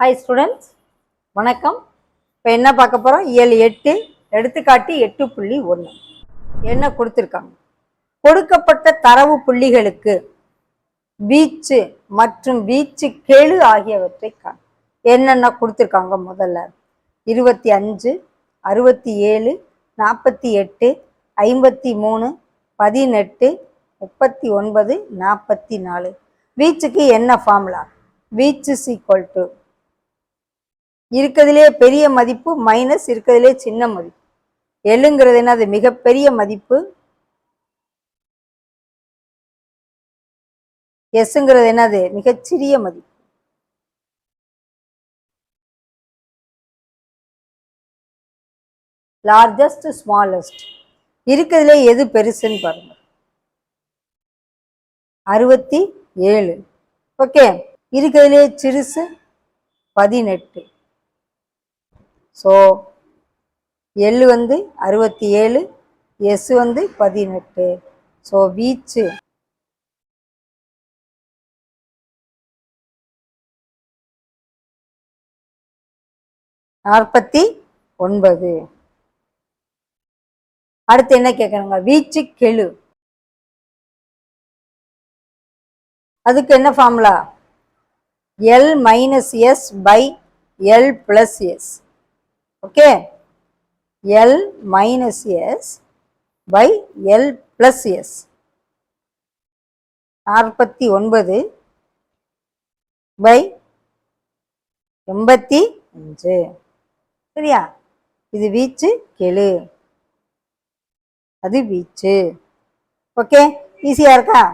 Hi students, வணக்கம். இப்போ என்ன பார்க்க போகிறோம்? இயல் 8 எடுத்துக்காட்டு 8.1 என்ன கொடுத்துருக்காங்க? கொடுக்கப்பட்ட தரவு புள்ளிகளுக்கு வீச்சு மற்றும் வீச்சு கெழு ஆகியவற்றை காண. என்னென்ன கொடுத்துருக்காங்க? முதல்ல 25, 67, 48, 53, 18, 39, 44. வீச்சுக்கு என்ன ஃபார்முலா? வீச்சு இஸ் ஈக்குவல் டு இருக்கிறதுலே பெரிய மதிப்பு மைனஸ் இருக்கிறதுலே சின்ன மதிப்பு. எல்லுங்கிறது என்னது? மிகப்பெரிய மதிப்பு. எஸ்ங்கிறது என்னது? மிகச்சிறிய மதிப்பு. Largest, smallest. இருக்கிறதுலே எது பெருசுன்னு பாருங்க. 67. ஓகே. இருக்கிறதுலே சிறுசு 18. So L 67, S 18. ஸோ வீச்சு நாற்பத்தி 9. அடுத்து என்ன கேட்கணுங்க? வீச்சு கெழு. அதுக்கு என்ன formula? L minus S by L plus S. Okay, L minus S by L plus S. 49 by 85. சரியா? இது வீச்சு கெழு, அது வீச்சு. ஓகே, ஈஸியா இருக்கா?